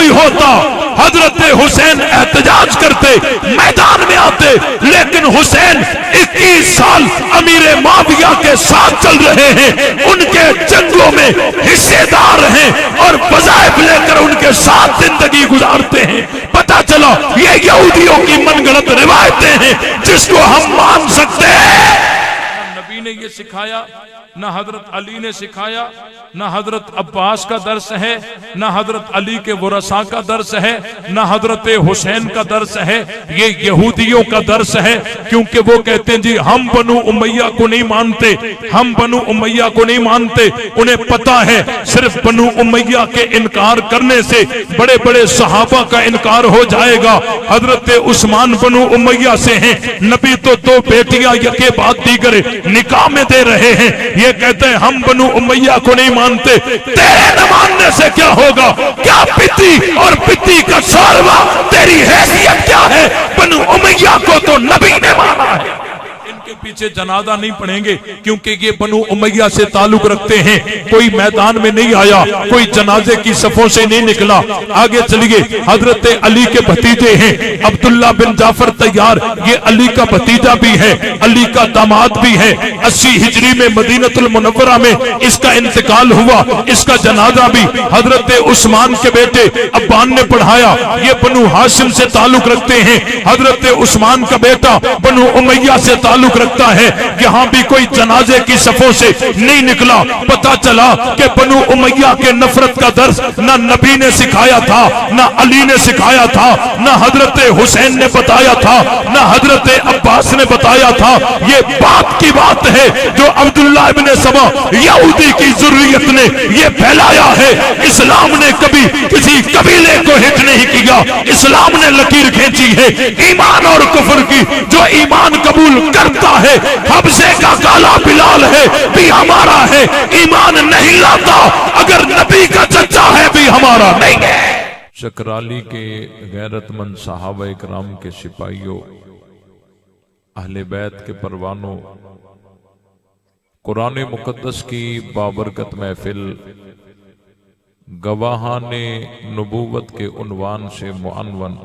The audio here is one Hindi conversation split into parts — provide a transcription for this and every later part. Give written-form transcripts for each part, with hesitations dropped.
कोई होता, हजरत हुसैन एहतजाज करते, मैदान में आते, लेकिन हुसैन 21 साल अमीर माविया के साथ चल रहे हैं, उनके जंगों में हिस्सेदार हैं और वज़ाइफ लेकर उनके साथ जिंदगी गुजारते हैं। पता चला ये यहूदियों की मनगढ़ंत रिवायतें हैं जिसको हम मान सकते हैं। नबी ने ये सिखाया, ना हजरत अली ने सिखाया, ना हजरत अब्बास का दर्स है, ना हजरत अली के वरसा का दर्स है, ना हजरत हुसैन का दर्स है, ये यहूदियों का दर्स है। क्योंकि वो कहते हैं जी हम बनु उमैया को नहीं मानते, हम बनु उमैया को नहीं मानते। उन्हें पता है सिर्फ बनु उमैया के इनकार करने से बड़े बड़े सहाबा का इनकार हो जाएगा। हजरत उस्मान बनु उमैया से हैं, नबी तो 2 बेटियां यके बाद दीगर निकाह में दे रहे हैं। ये कहते हैं हम बनु उमैया को नहीं मानते। तेरे न मानने से क्या होगा? क्या पिती और पिती का शोरबा, तेरी हैसियत क्या है? बनु उमैया को तो नबी ने माना है। इनके पीछे जनाजा नहीं पढ़ेंगे क्योंकि ये बनु उमैया से ताल्लुक रखते हैं। कोई मैदान में नहीं आया, कोई जनाजे की सफों से नहीं निकला। आगे चलिए, हजरत अली के भतीजे हैं अब्दुल्ला बिन जाफर तैयार, ये अली का भतीजा भी है, अली का दामाद भी है। 80 हिजरी में मदीनतुल मुनव्वरा में इसका इंतकाल हुआ, इसका जनाजा भी हजरत उस्मान के बेटे अब्बान ने पढ़ाया। ये बनु हाशिम से ताल्लुक रखते हैं, हजरत उस्मान का बेटा बनु उमैया से ताल्लुक रखता है। यहाँ भी कोई जनाजे की सफों से नहीं निकला। पता चला कि बनु उमैया के नफरत का दर्स ना नबी ने सिखाया था, ना अली ने सिखाया था, ना हजरत हुसैन ने बताया था, ना हजरत अब्बास ने बताया था। ये बात की बात है जो अब्दुल्ला इब्ने सबा यहूदी की जुर्रियत ने ये फैलाया है। इस्लाम ने कभी किसी कबीले को हिट नहीं किया, इस्लाम ने लकीर खींची है ईमान और कुफर की। जो ईमान कबूल करता है, हबसे का काला बिलाल है भी हमारा है, ईमान नहीं लाता अगर नबी का चच्चा है भी हमारा नहीं है। चकराली के गैरतमंद सहाबा इकराम के सिपाहियों, अहले बैत के परवानों, कुरान मुकद्दस की बाबरकत महफिल गवाहाने नबूवत के उन्वान से मुअन्वन,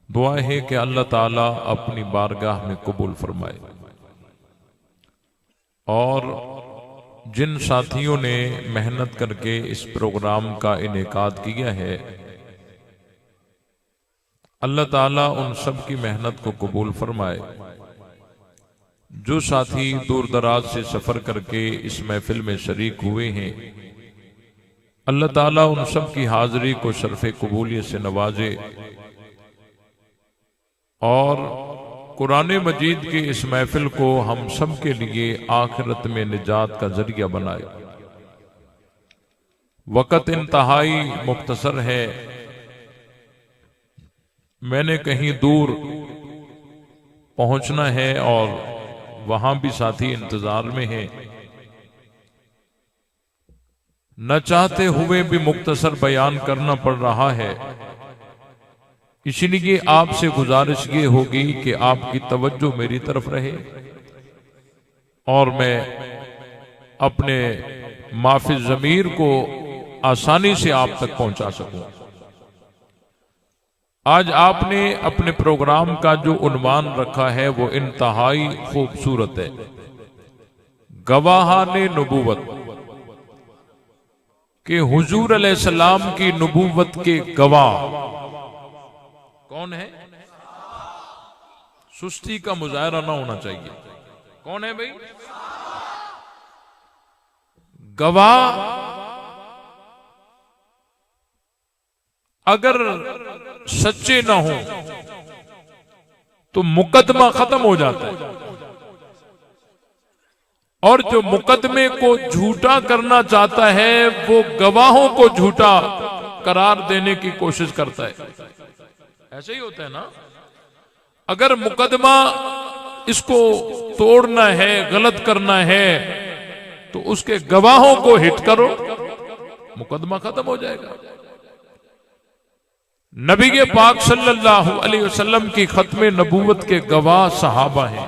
दुआ है कि अल्लाह ताला अपनी बारगाह में कबूल फरमाए। और जिन साथियों ने मेहनत करके इस प्रोग्राम का इनेकाद किया है, अल्लाह ताला उन सब की मेहनत को कबूल फरमाए। जो साथी दूर दराज से सफर करके इस महफिल में शरीक हुए हैं, अल्लाह ताला उन सब की हाजिरी को शर्फ कबूलियत से नवाजे और कुरान मजीद की इस महफिल को हम सब के लिए आखिरत में निजात का जरिया बनाए। वक़्त इंतहाई मुख्तसर है, मैंने कहीं दूर पहुंचना है और वहां भी साथी इंतजार में हैं। न चाहते हुए भी मुख्तसर बयान करना पड़ रहा है, इसलिए आपसे गुजारिश ये होगी कि आपकी तवज्जो मेरी तरफ रहे और मैं अपने माफी ज़मीर को आसानी से आप तक पहुंचा सकूं। आज आपने अपने प्रोग्राम का जो उन्वान रखा है वो इंतहाई खूबसूरत है, गवाहाने नबूवत, कि हुजूर अलैहिस्सलाम की नबूवत के गवाह कौन है? सुस्ती का मुजाहरा ना होना चाहिए। कौन है भाई? गवाह अगर सच्चे ना हो तो मुकदमा खत्म हो जाता है, और जो मुकदमे को झूठा करना चाहता है वो गवाहों को झूठा करार देने की कोशिश करता है। ऐसे ही होता है ना। अगर मुकदमा इसको तोड़ना है, गलत करना है, तो उसके गवाहों को हिट करो, मुकदमा खत्म हो जाएगा। नबी के पाक सल्लल्लाहु अलैहि वसल्लम की खत्मे नबूवत के गवाह सहाबा हैं,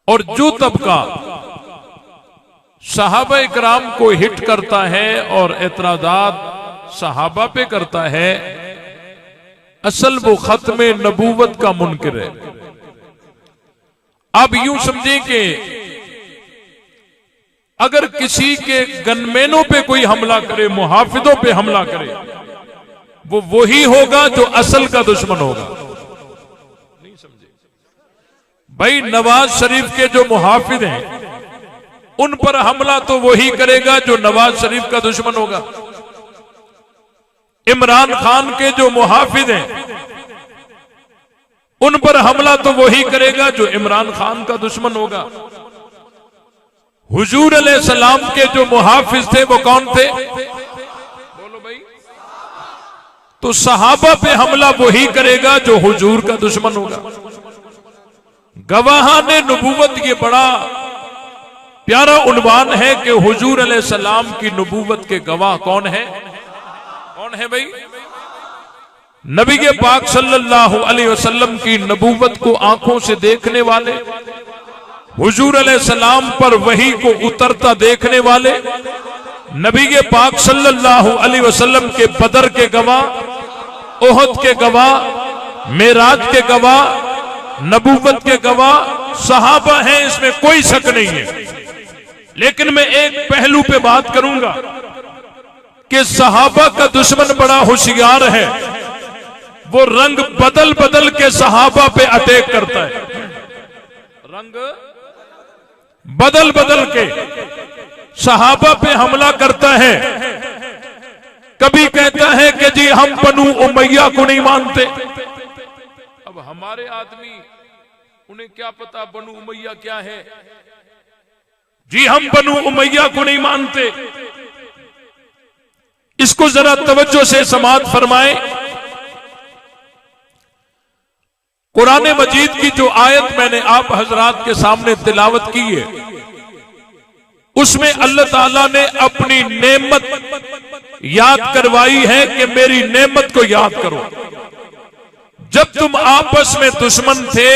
और जो तबका सहाबा इकराम को हिट करता है और एतराजात सहाबा पे करता है, असल वो खत्म नबूवत का मुनकिर है। आप यूं समझें कि अगर किसी के गनमैनों पे कोई हमला करे, मुहाफिजों पे हमला करे, वो वही होगा जो असल का दुश्मन होगा। नहीं समझे भाई? नवाज शरीफ के जो मुहाफिज हैं उन पर हमला तो वही करेगा जो नवाज शरीफ का दुश्मन होगा। इमरान खान के जो मुहाफिज हैं उन पर हमला तो वही करेगा जो इमरान खान का दुश्मन होगा। हुजूर अलैहिस्सलाम के जो मुहाफिज थे वो कौन थे? बोलो भाई। तो सहाबा पे हमला वही करेगा जो हुजूर का दुश्मन होगा। गवाहाने नबूवत, ये बड़ा प्यारा उन्वान है कि हुजूर अलैहिस्सलाम की नबूवत के गवाह कौन है? कौन है भाई? नबी के पाक सल्लल्लाहु अलैहि वसल्लम की नबूवत को आंखों से देखने वाले, हुजूर अलैहिस्सलाम पर वही को उतरता देखने वाले, नबी के पाक सल्लल्लाहु अलैहि वसल्लम के बदर के गवाह, ओहद के गवाह, मेराज के गवाह, नबूवत के गवाह सहाबा हैं, इसमें कोई शक नहीं है। लेकिन मैं एक पहलू पे बात करूंगा कि सहाबा का दुश्मन बड़ा होशियार है। वो रंग बदल बदल के सहाबा पे अटैक करता है, रंग बदल बदल के सहाबा पे हमला करता है। कभी कहता है कि जी हम बनु उमैया को नहीं मानते। अब हमारे आदमी, उन्हें क्या पता बनु उमैया क्या है? जी हम बनु उमैया को नहीं मानते। इसको जरा तवज्जो से समाअत फरमाएं। कुरान मजीद की जो आयत मैंने आप हजरात के सामने तिलावत की है, उसमें अल्लाह ताला ने अपनी नेमत याद करवाई है कि मेरी नेमत को याद करो। जब तुम आपस में दुश्मन थे,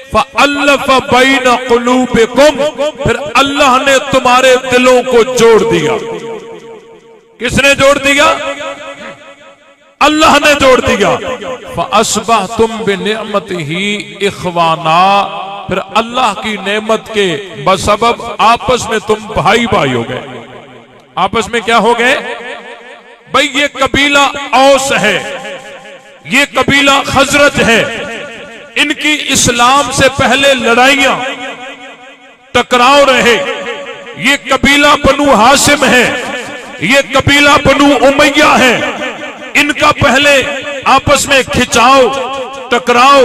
फ़अल्लफ़ बैन क़ुलूबिकुम, फिर अल्लाह ने तुम्हारे दिलों को जोड़ दिया। किसने जोड़ दिया? अल्लाह ने जोड़ दिया। फ़अस्बहतुम बिनिअमतिही इख़वाना, फिर अल्लाह की नेमत के बसबब आपस में तुम भाई भाई हो गए। आपस में क्या हो गए भाई? ये कबीला औस है, ये कबीला खजरज है, इनकी इस्लाम से पहले लड़ाइयां टकराव रहे। ये कबीला बनु हाशिम है, ये कबीला बनु उमैया है, इनका पहले आपस में खिंचाव, टकराव,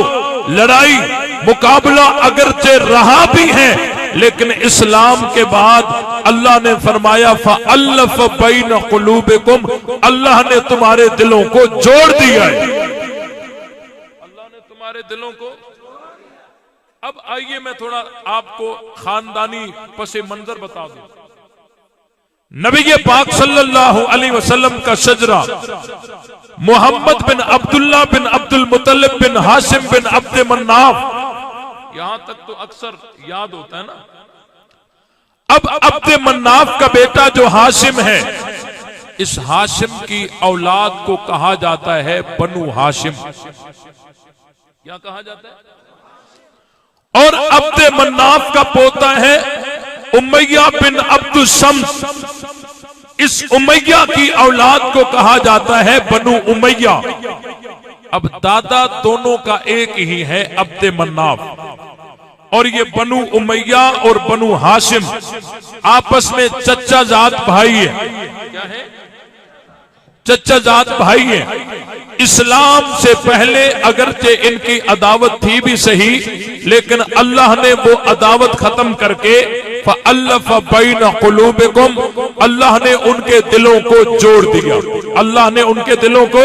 लड़ाई, मुकाबला अगरचे रहा भी है, लेकिन इस्लाम के बाद अल्लाह ने फरमाया फ़अल्लफ़ बैन क़ुलूबिकुम, अल्लाह ने तुम्हारे दिलों को जोड़ दिया है। अल्लाह ने तुम्हारे दिलों को। अब आइए मैं थोड़ा आपको खानदानी पसे मंजर बता दूं। नबी के पाक सल्लल्लाहु अलैहि वसल्लम का शजरा मोहम्मद बिन अब्दुल्ला बिन अब्दुल मुत्तलिब बिन हाशिम बिन अब्द मन्नाफ, यहां तक तो अक्सर याद होता है ना। अब अब्द मन्नाफ का बेटा जो हाशिम है, इस हाशिम की औलाद को कहा जाता है बनु हाशिम। क्या कहा जाता है? और अब्द मन्नाफ का पोता है उमैया बिन अब्दुल शम्स। इस उमैया की औलाद को कहा जाता है बनु उमैया। अब दादा दोनों का एक ही है, अब्द मन्नाफ। और ये बनु उमैया और बनु हाशिम आपस में चचा जात भाई है। क्या है? चचा जात भाई है। इस्लाम से पहले अगरचे इनकी अदावत थी भी सही, लेकिन अल्लाह ने वो अदावत खत्म करके फ़अल्लफ़ बैन क़ुलूबिकुम, अल्लाह ने उनके दिलों को जोड़ दिया। अल्लाह ने उनके दिलों को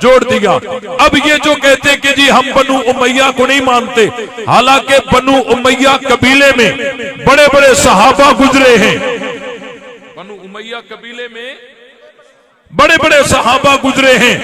जोड़ दिया। अब ये जो कहते कि जी हम बनु उमैया को नहीं मानते, हालांकि बनु उमैया कबीले में बड़े बड़े सहाबा गुजरे हैं। बनु उमैया कबीले में बड़े बड़े सहाबा गुजरे हैं,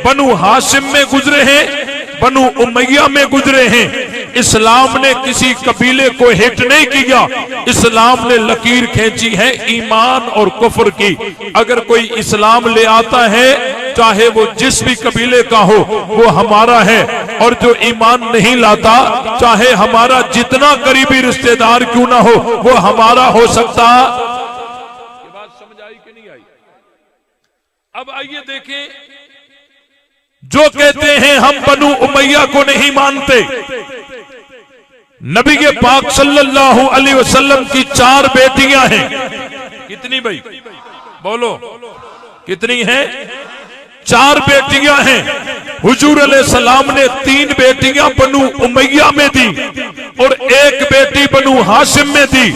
बनु हाशिम में गुजरे हैं, बनु उमैया में गुजरे हैं। इस्लाम ने किसी कबीले को हिट नहीं किया, इस्लाम ने लकीर खींची है ईमान और कुफ्र की। अगर कोई इस्लाम ले आता है, चाहे वो जिस भी कबीले का हो, वो हमारा है। और जो ईमान नहीं लाता, चाहे हमारा जितना करीबी रिश्तेदार क्यों ना हो, वो हमारा हो सकता। ये बात समझ आई कि नहीं आई? अब आइए देखें, जो कहते हैं हम बनु उमैया को नहीं मानते, नबी के पाक सल्लल्लाहु अलैहि वसल्लम की 4 बेटियां हैं। कितनी भाई बोलो, कितनी हैं? 4 बेटियां हैं। हुजूर अलैहिस्सलाम ने 3 बेटियां बनु उमैया में दी और 1 बेटी बनु हाशिम में दी।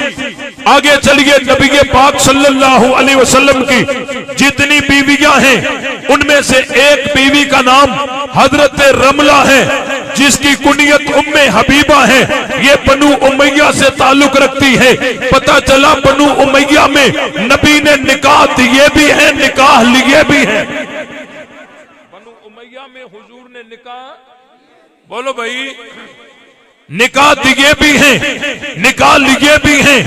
आगे चलिए, नबी के पाक सल्लल्लाहु अलैहि वसल्लम की जितनी बीवियां हैं, उनमें से एक बीवी का नाम हजरत रमला है, जिसकी कुनियत उम्मे हबीबा है। ये बनु उमैया से ताल्लुक रखती है। पता चला बनु उमैया में नबी ने निकाह दिए भी हैं, निकाह लिए भी हैं। बनु उमैया में हुजूर ने निकाह, बोलो भाई, निकाह दिए भी हैं, निकाह लिए भी हैं।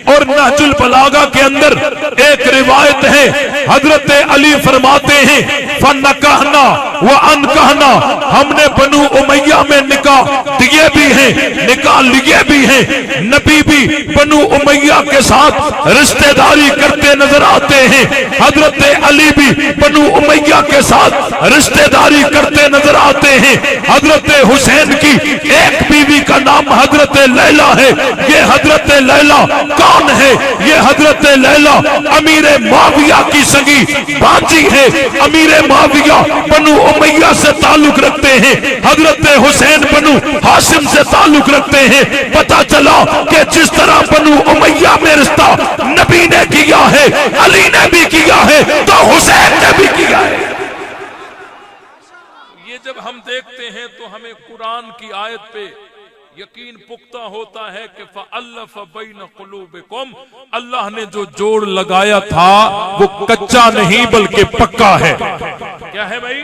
और नहजुल बलागा के अंदर एक रिवायत है, हजरत अली फरमाते हैं फन्नकाहना व अनकाहना, हमने बनु उमैया में निकाह दिए भी हैं, निकाह लिए भी हैं। नबी भी बनु उमैया के साथ रिश्तेदारी करते नजर आते हैं। हजरत अली भी बनु उमैया के साथ रिश्तेदारी करते नजर आते हैं। हजरत हुसैन की एक बीवी का नाम हजरत लैला है। ये हजरत लैला कौन है? ये हजरत लैला अमीर मुआविया की सगी बाजी है। अमीर मुआविया बनु उमैया से ताल्लुक रखते हैं, हजरत हुसैन बनु हाशिम से ताल्लुक रखते हैं। पता चला कि जिस तरह बनु उमैया में रिश्ता नबी ने किया है, अली ने भी किया है, तो हुसैन ने भी किया है। ये जब हम देखते हैं तो हमें कुरान की आयत पे यकीन पुख्ता होता है कि फ़अल्लफ़ बैन क़ुलूबिकुम, अल्लाह ने जो जोड़ लगाया था वो कच्चा नहीं बल्कि पक्का है। क्या है भाई?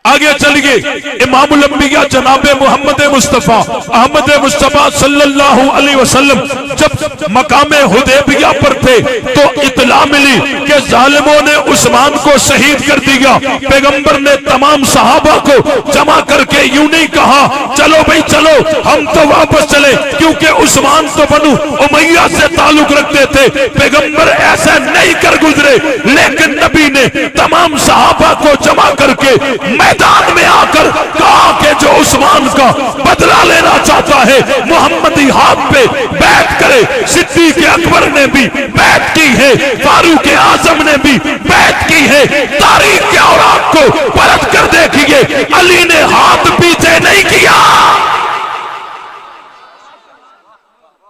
आगे चलिए, इमामुल अंबिया जनाबे मोहम्मद मुस्तफा अहमद मुस्तफा सल्लल्लाहु अलैहि वसल्लम जब मकामे हुदैबिया पर थे तो इत्तला मिली कि जालिमों ने उस्मान को शहीद कर दिया। पैगंबर ने तमाम सहाबा को जमा करके यूं नहीं कहा चलो भाई चलो हम तो वापस चले, क्योंकि उस्मान तो बनु उमैया से ताल्लुक रखते थे। पैगंबर ऐसा नहीं कर गुजरे, लेकिन नबी ने तमाम सहाबा को जमा करके मैदान में आकर कहा कि जो उस्मान का बदला लेना चाहता है मोहम्मदी हाथ पे बैठ करे। सिद्दीक अकबर ने भी बैठ की है, फारूक आजम ने भी बैठ की है। तारीख के औरात को परख कर देखिए, अली ने हाथ पीछे नहीं किया।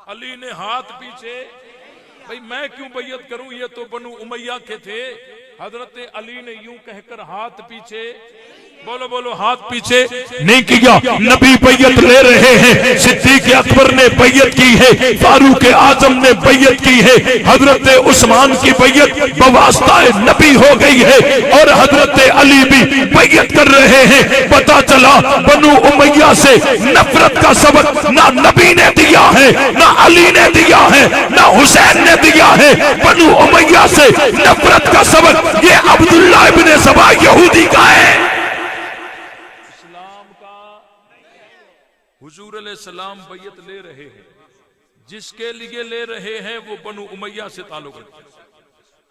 अली ने हाथ पीछे, भाई मैं क्यों बैयत करूं, ये तो बनु उमैया के थे। हजरत अली ने यूं कहकर हाथ पीछे, बोलो बोलो, हाथ पीछे नहीं किया। नबी बैयत ले रहे हैं, सिद्दीक अकबर ने बैयत की है, फारूक आजम ने बैयत की है, हजरत उस्मान की बैयत बवास्ताए नबी हो गई है और हजरत अली भी बैयत कर रहे हैं। पता चला बनु उमैया से नफरत का सबक ना नबी ने दिया है, ना अली ने दिया है, ना हुसैन ने दिया है। बनु उमैया से नफरत का सबक ये अब्दुल्लाह इब्ने सबा यहूदी का है। हुजूर अलैहिस्सलाम बैयत ले रहे हैं, जिसके लिए ले रहे हैं वो बनु उमैया से ताल्लुक रखते हैं।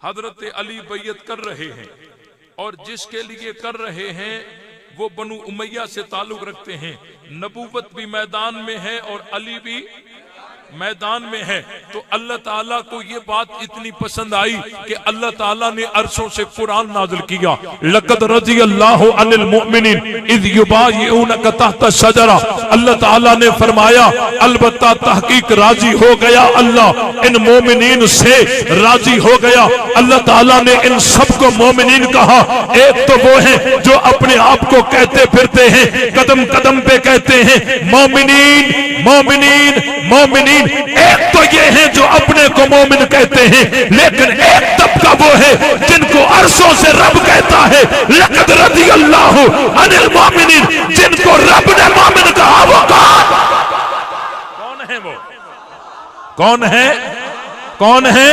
हजरत अली बैयत कर रहे हैं और जिसके लिए कर रहे हैं वो बनु उमैया से ताल्लुक रखते हैं। नबूवत भी मैदान में है और अली भी मैदान में है। तो अल्लाह ताला को ये बात इतनी पसंद आई कि अल्लाह ताला ने अर्शों से कुरान नाज़िल किया। लक़द रज़ियल्लाहु अनिल मुमिनीन इज़ युबायिऊनका तहता शजरा। अल्लाह ताला ने फरमाया अलबत्ता तहकीक राजी हो गया अल्लाह इन मोमिनीन से, राजी हो गया। अल्लाह ताला ने इन सबको मोमिनीन कहा। एक तो वो है जो अपने आप को कहते फिरते हैं, कदम कदम पे कहते हैं मोमिनीन मोमिनीन मोमिनीन। एक तो ये है जो अपने को मोमिन कहते हैं, लेकिन एक तबका वो है जिनको अरशों से रब कहता है लक़द रज़ियल्लाहु अनिल मोमिनीन। जिनको रब ने मोमिन कहा वो कहा कौन है? कौन है?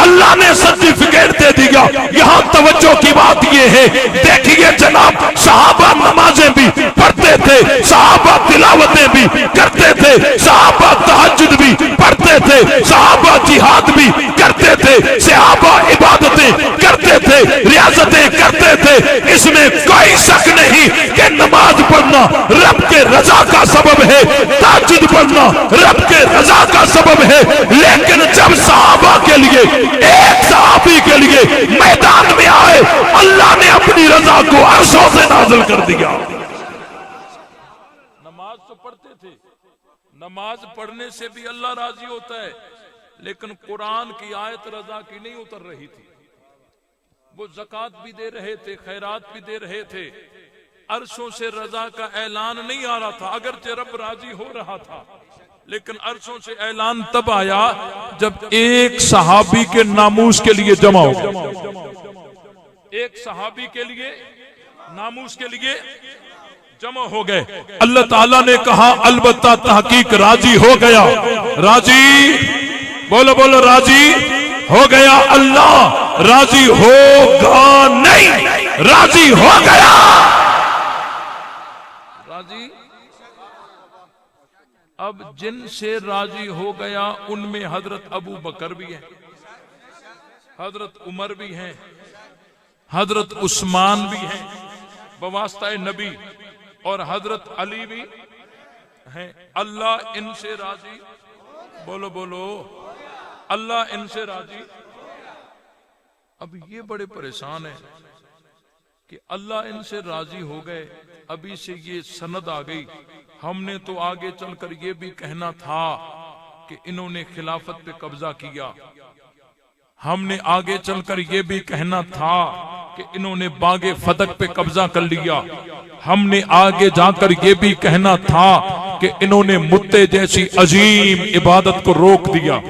अल्लाह ने सर्टिफिकेट दे दिया। यहां तवज्जो की बात यह है, देखिए जनाब, सहाबा नमाजें भी पढ़ते थे, सहाबा तिलावतें भी करते थे, सहाबा तहज्जुद भी पढ़ते थे, सहाबा जिहाद भी करते थे, सहाबा इबादतें करते थे, रियाजतें करते थे। इसमें कोई शक नहीं कि नमाज पढ़ना रब के रजा का सबब है, तहज्जुद पढ़ना रब के रजा का सबब है। लेकिन जब सहाबा के लिए, एक सहाबी के लिए मैदान में आए, अल्लाह ने अपनी रजा को अर्शों से नाज़िल कर दिया। नमाज तो पढ़ते थे, नमाज पढ़ने से भी अल्लाह राजी होता है, लेकिन कुरान की आयत रजा की नहीं उतर रही थी। वो ज़कात भी दे रहे थे, खैरात भी दे रहे थे, अर्शों से रजा का ऐलान नहीं आ रहा था, अगरचे रब राजी हो रहा था, लेकिन अर्शों से ऐलान तब आया जब एक सहाबी के नामूस के लिए जमा हो गए। एक सहाबी के लिए नामूस के लिए जमा हो गए। अल्लाह ताला ने कहा अलबत्ता तहकीक राजी हो गया। राजी, बोलो बोलो, राजी हो गया। अल्लाह राजी होगा नहीं, राजी हो गया। राजी, अब जिनसे राजी हो गया उनमें हजरत अबू बकर भी है, हजरत उमर भी हैं, हजरत उस्मान भी हैं बवास्ता नबी, और हजरत अली भी हैं। अल्लाह इनसे राजी, बोलो बोलो, अल्लाह इनसे राजी। अब ये बड़े परेशान है कि अल्लाह इनसे राजी हो गए, अभी से ये सनद आ गई। हमने तो आगे चलकर ये भी कहना था कि इन्होंने खिलाफत पे कब्जा किया, हमने आगे चलकर ये भी कहना था कि इन्होंने बागे फतक पे कब्जा कर लिया, हमने आगे जाकर ये भी कहना था कि इन्होंने मुत्ते जैसी अजीम इबादत को रोक दिया,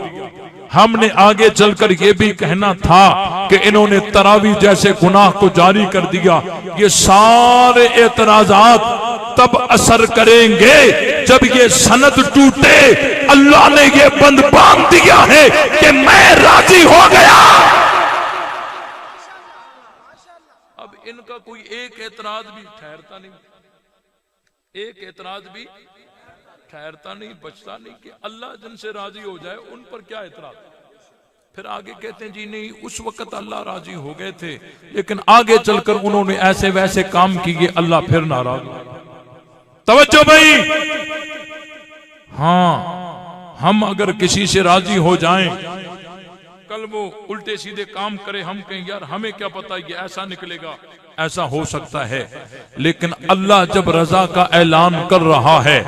हमने आगे चलकर ये भी कहना था कि इन्होंने तरावी जैसे गुनाह को जारी कर दिया। ये सारे एतराजात तब असर करेंगे जब ये सनद टूटे। अल्लाह ने ये बंद बांध दिया है कि मैं राजी हो गया। अब इनका कोई एक एतराज भी ठहरता नहीं, एक एतराज भी ठहरता नहीं, बचता नहीं कि अल्लाह जिनसे राजी हो जाए उन पर क्या एतराज। फिर आगे कहते हैं जी नहीं, उस वक्त अल्लाह राजी हो गए थे, लेकिन आगे चलकर उन्होंने ऐसे वैसे काम किए, अल्लाह फिर नाराज। तवज्जो भाई, हाँ, हम अगर किसी से राजी हो जाएं, कल वो उल्टे सीधे काम करे, हम कहें यार हमें क्या पता ये ऐसा निकलेगा, ऐसा हो सकता है, लेकिन अल्लाह जब रजा का ऐलान कर रहा है,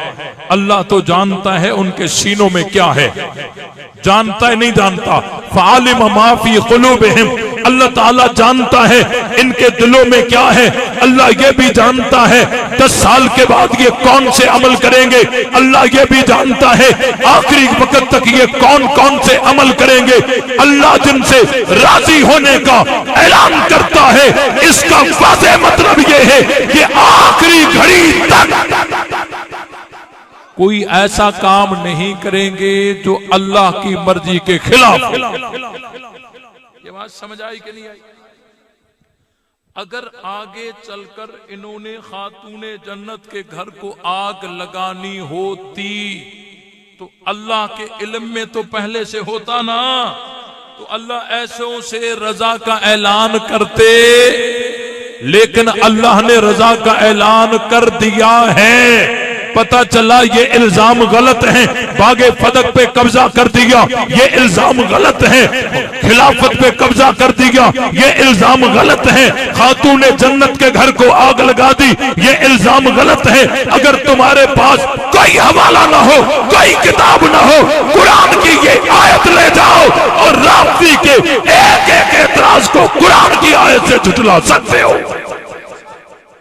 अल्लाह तो जानता है उनके सीनों में क्या है, जानता है नहीं जानता। फ़ालिम मा फ़ी क़ुलूबिहिम, अल्लाह ताला जानता है इनके दिलों में क्या है। अल्लाह ये भी जानता है 10 साल के बाद ये कौन से अमल करेंगे, अल्लाह ये भी जानता है आखिरी वक्त तक ये कौन कौन से अमल करेंगे। अल्लाह जिनसे राजी होने का ऐलान करता है, इसका वाज़ेह मतलब ये है कि आखिरी घड़ी तक कोई ऐसा काम नहीं करेंगे जो अल्लाह की मर्जी के खिलाफ। ये बात समझ आई कि नहीं आई? अगर आगे चलकर इन्होंने खातूने जन्नत के घर को आग लगानी होती तो अल्लाह के इल्म में तो पहले से होता ना, तो अल्लाह ऐसों से रजा का ऐलान करते, लेकिन अल्लाह ने रजा का ऐलान कर दिया है। पता चला ये इल्जाम गलत है, बागे फदक पे कब्जा कर दिया, ये इल्जाम गलत है, खिलाफत पे कब्जा कर दिया, ये इल्जाम गलत है, खातूने जन्नत के घर को आग लगा दी, ये इल्जाम गलत है। अगर तुम्हारे पास कोई हवाला ना हो, कोई किताब ना हो, कुरान की ये आयत ले जाओ और राबती के एक एक एतराज को कुरान की आयत से झुठला सकते हो।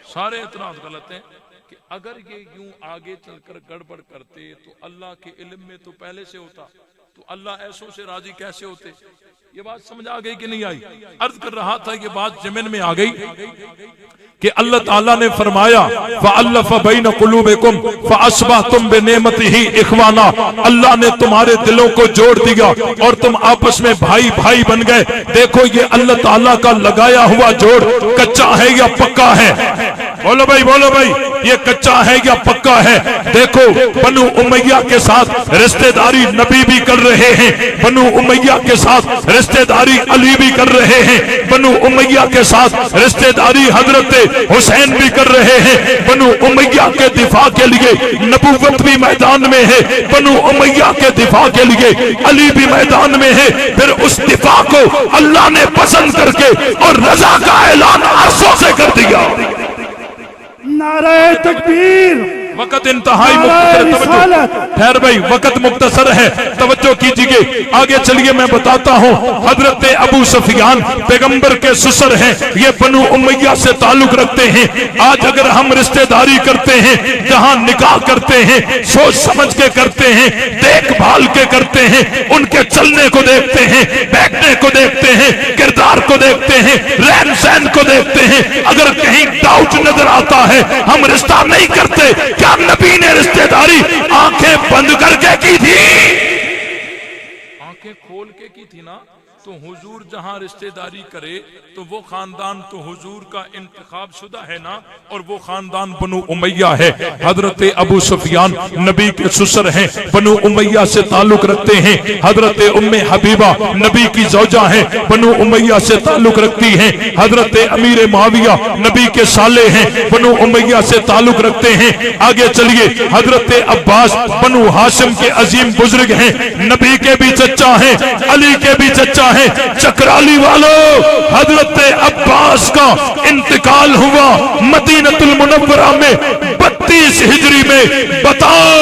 सारे एतराज गलत हैं कि अगर ये यूं आगे चलकर गड़बड़ करते तो अल्लाह के इल्म में तो पहले से होता। तो अल्लाह ऐसों से राजी कैसे होते? ये बात समझ आ गई कि नहीं आई? अर्ज कर रहा था ये बात ज़मीन में आ गई कि अल्लाह ताला ने फरमाया फ़अल्लफ़ बैन क़ुलूबिकुम फ़अस्बहतुम बिनिअमतिही इख़वाना, अल्लाह ने तुम्हारे दिलों को जोड़ दिया और तुम आपस में भाई भाई बन गए। देखो ये अल्लाह ताला का लगाया हुआ जोड़ कच्चा है या पक्का है? बोलो भाई, ये कच्चा है या पक्का है? देखो बनु उमैया के साथ रिश्तेदारी नबी भी कर रहे हैं, बनु उमैया के साथ रिश्तेदारी अली भी कर रहे हैं, बनु उमैया के साथ रिश्तेदारी हजरत हुसैन भी कर रहे हैं। बनु उमैया के दिफा के लिए नबूवत भी मैदान में है, बनु उमैया के दिफा के लिए अली भी मैदान में है। फिर उस दिफा को अल्लाह ने पसंद करके और रजा का ऐलान अरशों से कर दिया। नारे तकबीर। वक़्त इंतहाई मुख्तसर, खैर भाई वक़्त मुख्तसर है, तवज्जो कीजिए। आगे चलिए मैं बताता हूँ। हजरत अबू सुफियान पैगंबर के ससुर हैं, ये बनु उमैया से ताल्लुक रखते हैं। आज अगर हम रिश्तेदारी करते हैं, जहाँ निकाह करते हैं, सोच समझ के करते हैं, देखभाल के करते हैं, उनके चलने को देखते हैं, बैठने को देखते हैं, किरदार को देखते हैं, रहन सहन को देखते हैं। अगर कहीं डाउट नजर आता है, हम रिश्ता नहीं करते। क्या नबी ने रिश्तेदारी आंखें बंद करके की थी? आंखें खोल के की थी ना। तो हुजूर जहां रिश्तेदारी करे तो वो खानदान तो हुजूर का इंतखाब शुदा है ना, और वो खानदान बनु उमैया है। हजरत अबू सुफियान नबी के ससुर हैं, बनु उमैया से ताल्लुक रखते हैं। हजरत उम्मे हबीबा नबी की ज़ौजा है, बनु उमैया से ताल्लुक रखती हैं। हजरत अमीर मुआविया नबी के साले हैं, बनु उमैया से ताल्लुक रखते हैं। आगे चलिए, हजरत अब्बास बनु हाशिम के अजीम बुजुर्ग हैं, नबी के भी चचा हैं, अली के भी चचा है। चकराली वालों, हजरत अब्बास का इंतकाल हुआ मदीनतुल मुनव्वरा में 32 हिजरी में। बताओ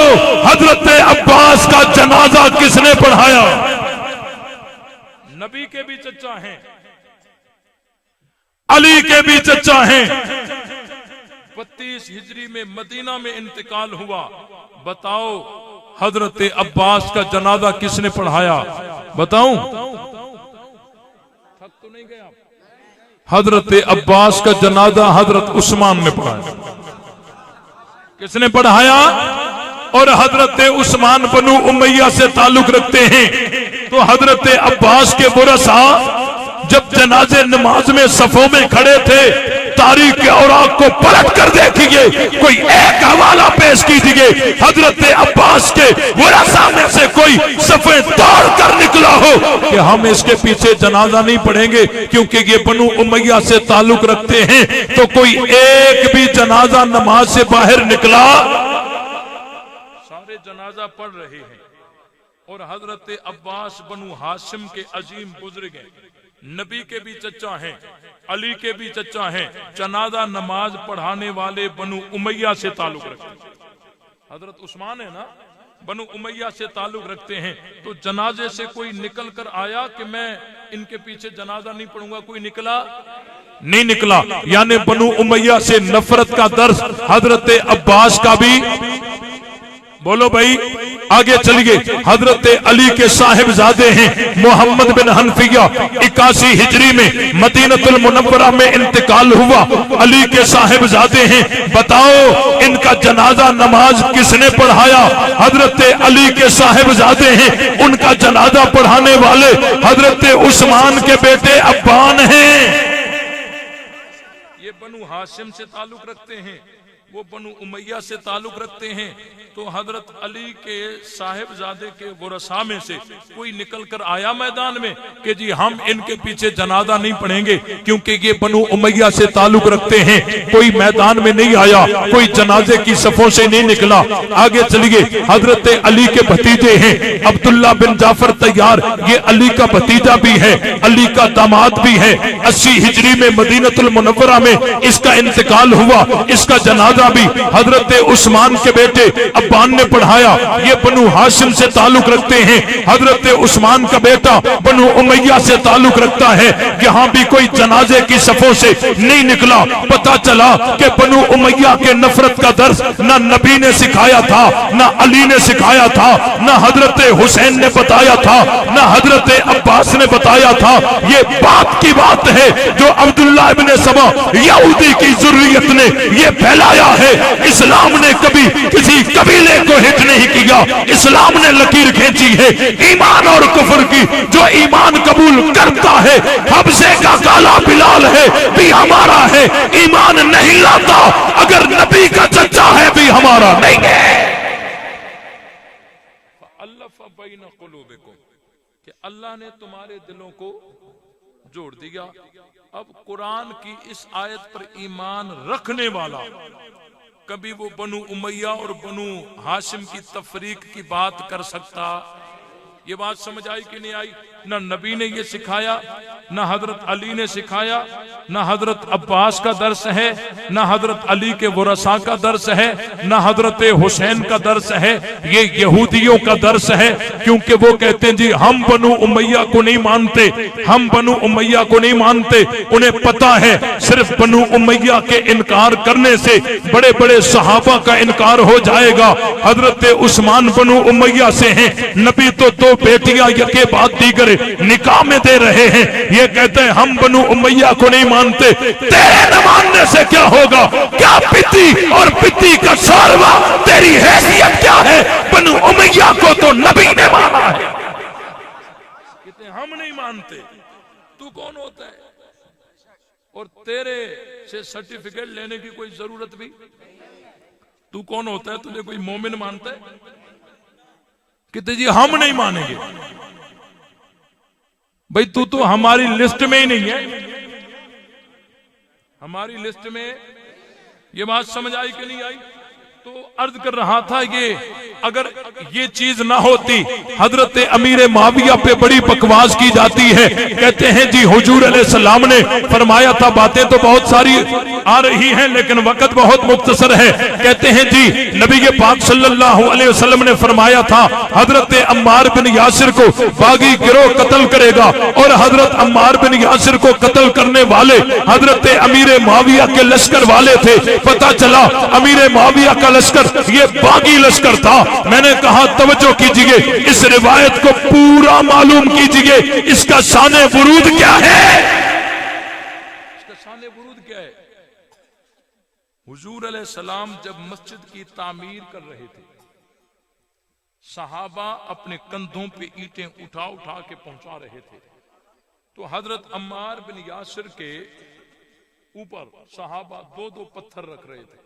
हजरत अब्बास का जनाजा किसने पढ़ाया? नबी के भी चचा हैं, अली के भी चचा हैं। 32 हिजरी में मदीना में इंतकाल हुआ। बताओ हजरत अब्बास का जनाजा किसने पढ़ाया? बताऊं? तो नहीं गए आप? हजरत अब्बास का जनाजा हजरत उस्मान ने पढ़ाया। किसने पढ़ाया? और हजरत उस्मान बनु उमैया से ताल्लुक रखते हैं। तो हजरत अब्बास के बुरसा जब जनाजे नमाज में सफों में खड़े थे, तारीख के औराक को पलट कर देखिए, कोई एक हवाला पेश कीजिए हजरत अब्बास के वरासा में से कोई सफे तोड़ कर निकला हो कि हम इसके पीछे जनाजा नहीं पढ़ेंगे क्योंकि ये बनु उमैया से ताल्लुक रखते हैं। तो कोई एक भी जनाजा नमाज से बाहर निकला? सारे जनाजा पढ़ रहे हैं। और हजरत अब्बास बनु हाशिम के अजीम बुजुर्ग हैं, नबी के भी चचा हैं, अली के भी चचा हैं। जनाजा नमाज पढ़ाने वाले बनु उमैया से ताल्लुक रखते हैं। हजरत उस्मान है ना, बनु उमैया से ताल्लुक रखते हैं। तो जनाजे से कोई निकल कर आया कि मैं इनके पीछे जनाजा नहीं पढ़ूंगा? कोई निकला? नहीं निकला। यानी बनु उमैया से नफरत का दर्स हजरत अब्बास का भी। बोलो भाई, आगे चलिए। हजरत अली के साहिबजादे हैं मोहम्मद बिन हनफिया, 81 हिजरी में मदीनतुल मुनव्वरा में इंतकाल हुआ। अली के साहिबजादे हैं। बताओ इनका जनाजा नमाज किसने पढ़ाया? हजरत अली के साहिबजादे हैं, उनका जनाजा पढ़ाने वाले हजरत उस्मान के बेटे अब्बान हैं। ये बनु हाशिम से ताल्लुक रखते हैं, वो बनु उमैया से ताल्लुक रखते हैं। तो हजरत अली के साहिबजादे के वरसा में से कोई निकल कर आया मैदान में कि जी हम इनके पीछे जनाजा नहीं पढ़ेंगे क्योंकि ये बनु उमैया से ताल्लुक रखते हैं? कोई मैदान में नहीं आया, कोई जनाजे की सफों से नहीं निकला। आगे चलिए, हजरत अली के भतीजे हैं अब्दुल्ला बिन जाफर तैयार, ये अली का भतीजा भी है, अली का दामाद भी है। 80 हिजरी में मदीनतुल मुनव्वरा में इसका इंतकाल हुआ। इसका जनाजा खुदा भी हजरत उस्मान के बेटे अब्बान ने पढ़ाया। ये बनु हाशिम से ताल्लुक रखते हैं। हजरत उस्मान का बेटा बनु उमैया से ताल्लुक रखता है। यहाँ भी कोई जनाजे की सफों से नहीं निकला। पता चला कि बनु उमैया के नफरत का दर्स ना नबी ने सिखाया था, ना अली ने सिखाया था, ना हजरत हुसैन ने बताया था, ना हजरत अब्बास ने बताया था। ये बात की बात है जो अब्दुल्लाह इब्ने सबा यहूदी की जुर्रियत ने ये फैलाया है। इस्लाम ने कभी किसी कबीले को हिट नहीं किया। इस्लाम ने लकीर खींची है ईमान और कुफर की। जो ईमान कबूल करता है, हब्से का काला बिलाल है भी हमारा है, ईमान नहीं लाता अगर नबी का चचा है भी हमारा नहीं है। कि अल्लाह ने तुम्हारे दिलों को जोड़ दिया। अब कुरान की इस आयत पर ईमान रखने वाला कभी वो बनु उमैया और बनु हाशिम की तफरीक की बात कर सकता? ये बात समझ आई कि नहीं आई? ना नबी ने ये सिखाया, ना हजरत अली ने सिखाया, ना हजरत अब्बास का दर्स है, ना हजरत अली के वरसा का दर्स है, ना हजरत हुसैन का दर्स है। ये यहूदियों का दर्स है, क्योंकि वो कहते हैं जी हम बनु उमैया को नहीं मानते, हम बनु उमैया को नहीं मानते। उन्हें पता है सिर्फ बनु उमैया के इनकार करने से बड़े बड़े सहाबा का इनकार हो जाएगा। हजरत उस्मान बनु उमैया से हैं। नबी तो दो बेटियां यके बाद दीगर निकाह में दे रहे हैं। ये कहते हैं हम बनु उमैया को नहीं मानते। तेरे न मानने से क्या होगा? क्या पिती और पिती का सारवा तेरी हैसियत क्या है? बनु उमैया को तो नबी ने माना है। कहते हम नहीं मानते। तू कौन होता है? और तेरे से सर्टिफिकेट लेने की कोई जरूरत भी? तू कौन होता है? तुझे कोई मोमिन मानता है? कहते जी हम नहीं मानेंगे। भाई तू तो हमारी लिस्ट में ही नहीं है। हमारी लिस्ट में ये बात समझ आई कि नहीं आई? तो अर्ज कर रहा था ये अगर ये चीज ना होती, हजरत अमीर माविया पे बड़ी बकवास की जाती है। कहते हैं जी हुजूर अलैहिस्सलाम ने फरमाया था। बातें तो बहुत सारी आ रही हैं लेकिन वक्त बहुत मुख्तसर है। कहते हैं जी नबी के पाक सल्लल्लाहु अलैहि वसल्लम ने फरमाया था हजरत अम्मार बिन यासिर को बागी गिरोह कत्ल करेगा, और हजरत अम्मार बिन यासिर को कत्ल करने वाले हजरत अमीर माविया के लश्कर वाले थे। पता चला अमीर माविया का लश्कर ये बागी लश्कर था। मैंने कहा तवज्जो कीजिए, इस रिवायत को पूरा मालूम कीजिए। इसका शाने वुरूद क्या है? इसका शाने वुरूद क्या है? हुजूर अलैहिस्सलाम जब मस्जिद की तामीर कर रहे थे, सहाबा अपने कंधों पे ईंटें उठा उठा के पहुंचा रहे थे। तो हजरत अम्मार बिन यासिर के ऊपर सहाबा दो दो पत्थर रख रहे थे,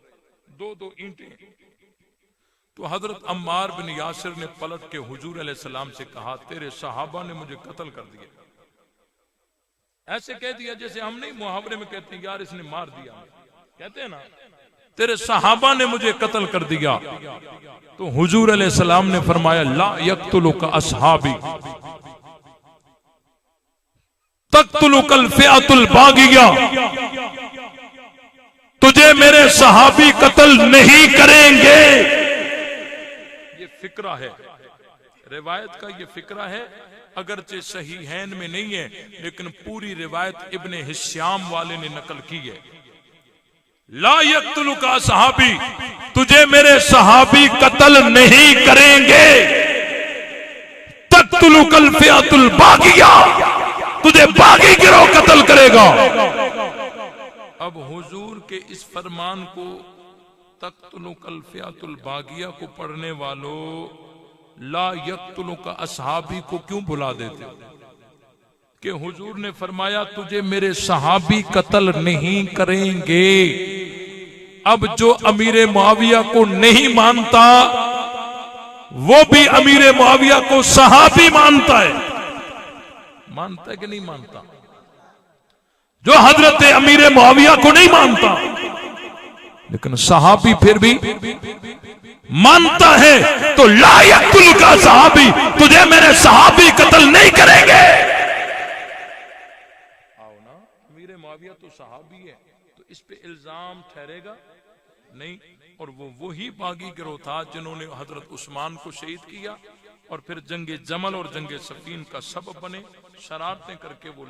दो दो ईंटें। तो हजरत अम्मार बिन यासिर ने पलट के हुजूर अलैहिस्सलाम से कहा तेरे सहाबा ने मुझे कत्ल कर दिया। ऐसे कह दिया जैसे हम नहीं मुहावरे में कहते हैं यार इसने मार दिया, कहते हैं ना तेरे सहाबा ने मुझे कत्ल कर दिया। तो हुजूर अलैहिस्सलाम ने फरमाया ला यक्तुलुका अस्हाबी तक्तुलुकल फिअतुल बागिया, तुझे मेरे सहाबी कत्ल नहीं करेंगे। ये फिक्रा है, रिवायत का ये फिक्रा है। अगरचे सहीहैन में नहीं है लेकिन पूरी रिवायत इब्ने हिश्याम वाले ने नकल की है। ला यक्तुलुका सहाबी, तुझे मेरे सहाबी कत्ल नहीं करेंगे। तक्तुलुकल फिअतुल बागिया, तुझे बागी गिरोह कत्ल करेगा। अब हुजूर के इस फरमान को तक्तुलुकल फिअतुल बागिया को पढ़ने वालों ला यक्तुलुका अस्हाबी को क्यों भुला देते हो? कि हुजूर ने फरमाया तुझे मेरे सहाबी कत्ल नहीं करेंगे। अब जो अमीर मुआविया को नहीं मानता वो भी अमीर मुआविया को सहाबी मानता है। मानता है कि नहीं मानता? जो हजरत अमीर मुआविया को नहीं मानता लेकिन सहाबी फिर भी मानता है। तो ला यक्तुलुका सहाबी, तुझे मेरे सहाबी कत्ल नहीं करेंगे। आओ ना, अमीर मुआविया तो सहाबी है, तो इस पे इल्जाम ठहरेगा? नहीं। और वो वही बागी गिरोह था जिन्होंने हजरत उस्मान को शहीद किया और फिर जंगे जमल और जंगे सफीन का सबब बने। शरारतें करके वो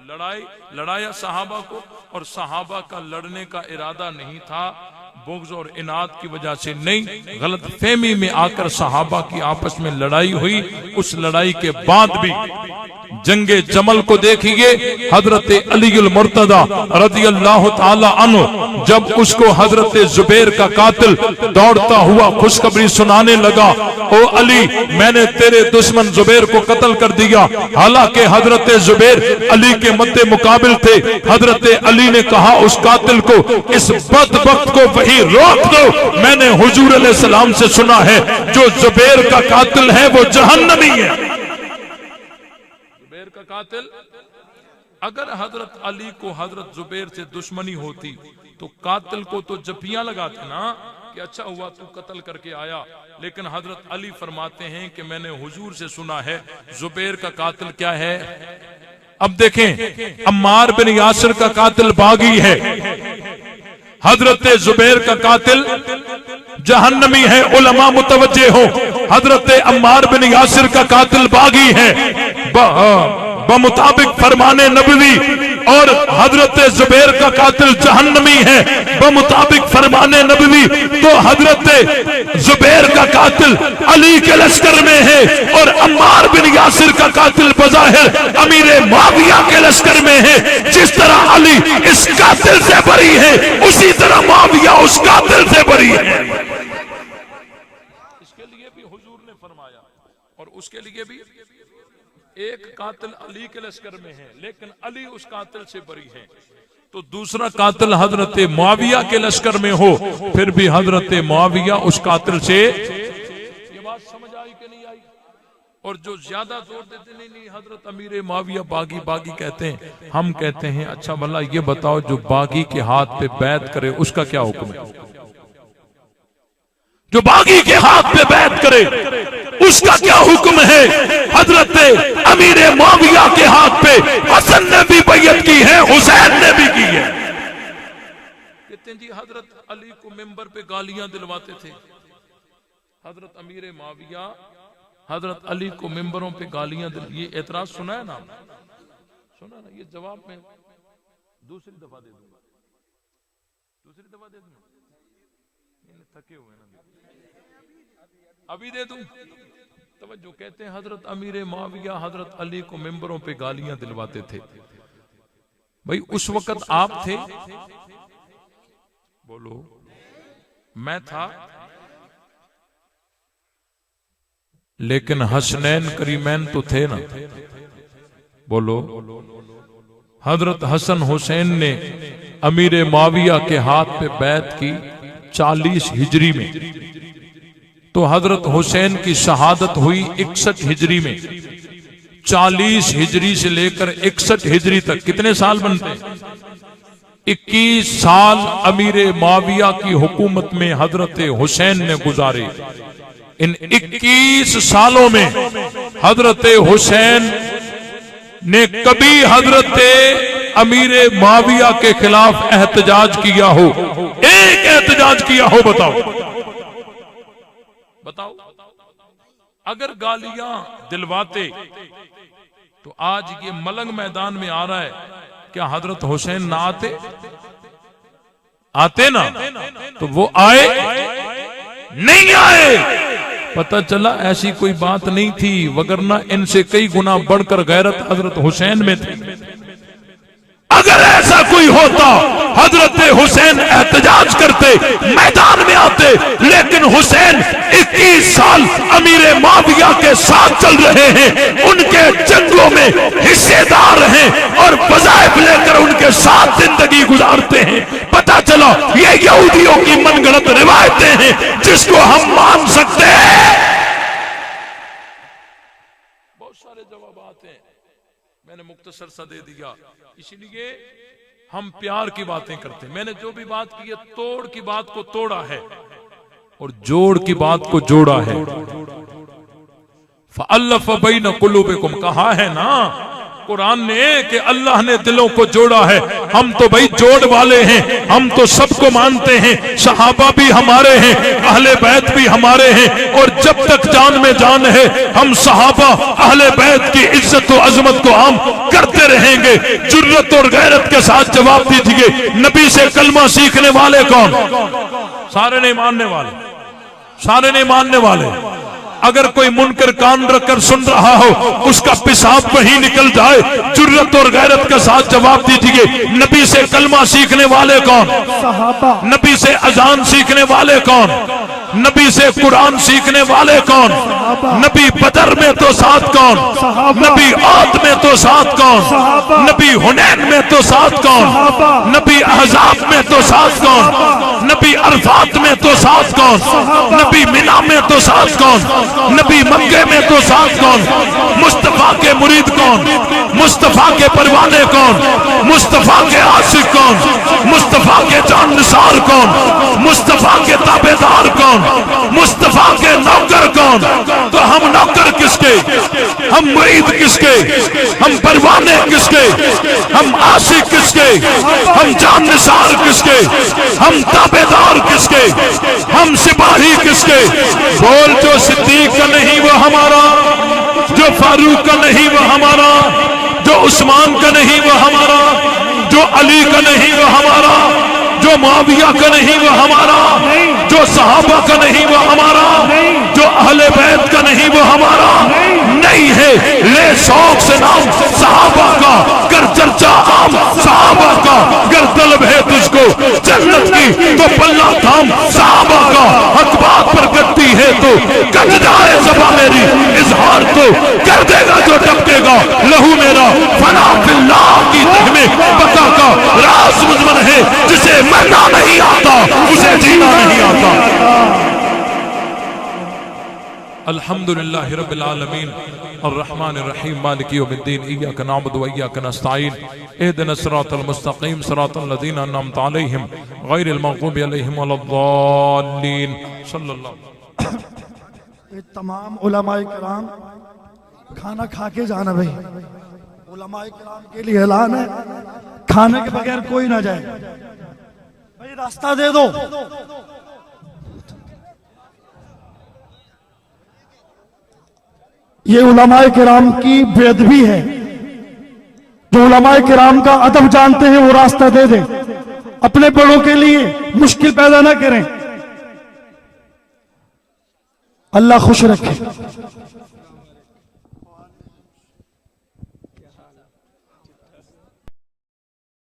लड़ाया सहाबा को, और सहाबा का लड़ने का इरादा नहीं था, बुग़्ज़ और इनाद की वजह से नहीं, गलत फहमी में आकर सहाबा की आपस में लड़ाई हुई। उस लड़ाई के बाद भी जंगे जमल को देखिए, हजरत अलीउल मुर्तदा रज़ियल्लाहु ताला अन्हु जब उसको हजरत जुबैर का कातिल दौड़ता हुआ खुशखबरी सुनाने लगा, ओ अली मैंने तेरे दुश्मन जुबैर को कत्ल कर दिया। हालांकि हजरत जुबैर अली के मद्दे मुकाबिल थे। हजरत अली ने कहा उस कातिल को, इस बदबख्त को वही रोक दो, मैंने हुजूर अलैहिस्सलाम से सुना है जो जुबैर का कातिल है वो जहन्नमी है। जुबैर का कातिल, अगर हजरत अली को हजरत जुबैर से दुश्मनी होती तो कातिल को तो जपियां लगाते ना कि अच्छा हुआ तू कत्ल करके आया, लेकिन हजरत अली फरमाते हैं कि मैंने हुजूर से सुना है जुबैर का कातिल क्या है। अब देखें, अम्मार बिन यासिर का कातिल बागी है, हजरत जुबैर का कातिल जहन्नमी है। उलमा मुतवज्जे हो, हजरत अम्मार बिन यासिर का कातिल बागी है बमुताबिक फरमाने नबवी, और हजरत जुबैर का कातिल जहन्नमी है बमुताबिक फरमाने नबवी। तो हजरत जुबैर का कातिल अली के लश्कर में है और अम्मार बिन यासिर का कातिल बज़ाहिर अमीर मुआविया के लश्कर में है। जिस तरह अली इस कातिल से बरी है, उसी तरह मुआविया उस कातिल से बरी है। इसके लिए भी हुजूर ने फरमाया, और उसके लिए भी एक कातिल अली के लश्कर में है लेकिन अली उस कातिल से बरी है, तो दूसरा कातिल हजरत मुआविया के लश्कर में हो फिर भी हजरत मुआविया उस कातिल से। ये बात समझ आई कि नहीं आई? और जो ज्यादा जोर देते नहीं हजरत अमीर मुआविया बागी बागी कहते हैं, हम कहते हैं अच्छा भला ये बताओ जो बागी के हाथ पे बैत करे उसका क्या हुक्म है? जो बागी के हाथ पे बैत करे उसका क्या हुक्म है? हजरत अमीर मुआविया के हाथ पे हसन ने भी बैयत की है, हुसैन ने भी की है। कहते हैं जी हजरत अली को मिंबर पे गालियां दिलवाते थे। हजरत अमीर मुआविया हजरत अली को मिंबरों पे गालियां ये एतराज सुना है ना, सुना ना? ये जवाब में दूसरी दफा दे दूंगा, दूसरी दफा दे दूंगा, थके हुए ना, अभी दे दूं। तवज्जो, कहते हैं हजरत अमीर मुआविया हजरत अली को मिंबरों पे गालियां दिलवाते थे। भाई उस वक्त आप थे? बोलो। मैं था, लेकिन हसनैन करीमैन तो थे ना। बोलो। हजरत हसन हुसैन ने अमीर मुआविया के हाथ पे बैत की 40 हिजरी में, तो हजरत हुसैन की शहादत हुई 61 हिजरी में। 40 हिजरी से लेकर 61 हिजरी तक कितने साल बनते हैं? 21 साल अमीर मुआविया की हुकूमत में हजरत हुसैन ने गुजारे। इन 21 सालों में हजरत हुसैन ने कभी हजरत अमीर मुआविया के खिलाफ एहतजाज किया हो? एक एहतजाज किया हो? बताओ बताओ। अगर गालियां दिलवाते तो आज ये मलंग मैदान में आ रहा है, क्या हजरत हुसैन ना आते? आते ना? तो वो आए नहीं आए? पता चला ऐसी कोई बात नहीं थी, वगरना इनसे कई गुना बढ़कर गैरत हजरत हुसैन में थी। अगर ऐसा कोई होता हजरत हुसैन एहतजाज करते, मैदान में आते, लेकिन हुसैन 21 साल अमीर मुआविया के साथ चल रहे हैं, उनके जंगों में हिस्सेदार हैं और वज़ाइफ लेकर उनके साथ जिंदगी गुजारते हैं। पता चला ये यहूदियों की मनगढ़ंत रिवायतें हैं जिसको हम मान सकते हैं। बहुत सारे जवाब हैं, मैंने मुख्तसर सा दे दिया, इसलिए हम प्यार की बातें करते हैं। मैंने जो भी बात की है तोड़ की बात को तोड़ा है और जोड़ की बात को जोड़ा है। फ़अल्लफ़ बैन क़ुलूबिकुम, कहा है ना कुरान ने कि अल्लाह ने दिलों को जोड़ा है। हम तो भाई जोड़ वाले हैं, हम तो सबको मानते हैं, सहाबा भी हमारे हैं, अहले बैत भी हमारे हैं, और जब तक जान में जान है हम सहाबा अहले बैत की इज्जत और अजमत को आम करते रहेंगे। जुर्रत और गैरत के साथ जवाब दीजिए, नबी से कलमा सीखने वाले कौन? सारे नहीं मानने वाले, सारे नहीं मानने वाले। अगर कोई मुनकर कान रखकर सुन रहा हो, उसका पेशाब वहीं निकल जाए। जुर्रत और गैरत के साथ जवाब दीजिए, नबी से कलमा सीखने वाले कौन? सहाबा। नबी से अजान सीखने वाले कौन? नबी से कुरान सीखने वाले कौन? नबी बदर में तो साथ कौन? नबी औद में तो साथ कौन? नबी हुनैन में तो साथ कौन? नबी अहजाब में तो साथ कौन? नबी अरफात में तो साथ कौन? नबी मिना में तो साथ कौन? नबी मक्के में तो साथ कौन? मुस्तफा के मुरीद कौन? मुस्तफा के परवाने कौन? मुस्तफा के आशिक कौन? मुस्तफा के जाननिसार कौन? मुस्तफा के ताबेदार कौन? मुस्तफा के नौकर कौन? तो हम नौकर किसके? हम मुरीद किसके? हम परवाने किसके? हम आशिक किसके? हम जाननिसार किसके? हम ताबेदार किसके? हम सिपाही किसके? बोल, जो सिद्दीक का नहीं वो हमारा, जो फारूक का नहीं वो हमारा, जो उस्मान का नहीं वो हमारा, जो अली का नहीं वो हमारा, जो मुआविया का नहीं वो हमारा, जो सहाबा का नहीं वो हमारा, जो अहले बैत का नहीं वो हमारा नहीं है। ले शौक से नाम सहाबा का, कर चर्चा आम सहाबा का, गर तलब है तुझको जन्नत की तो पल्ला थाम सहाबा का। हक बात पर करती है तो कट जाए ज़बां मेरी, इजहार तो कर देगा जो टपकेगा लहू मेरा। फना फिल्लाह की तह में बका का राज मुजमन है, जिसे मरना नहीं आता उसे जीना नहीं आता। अल्हम्दुलिल्लाहि रब्बिल आलमीन अर्रहमानिर रहीम मालिकि यौमिद्दीन इय्याका नअबुदु व इय्याका नस्तईन इहदिनस सिरातल मुस्तकीम सिरातल लज़ीना अनअमता अलैहिम गैरिल मग़ज़ूबि अलैहिम वलद्दाल्लीन सल्लल्लाहु। तमाम उलमाए किराम खाना खा के जाना भाई। उलमाए किराम के लिए ऐलान है, खाने के बगैर कोई ना जाए भाई, रास्ता दे दो। ये उलमाए किराम की बेअदबी है। जो उलमाए किराम का अदब जानते हैं वो रास्ता दे दें, अपने बड़ों के लिए मुश्किल पैदा ना करें। अल्लाह खुश रखे।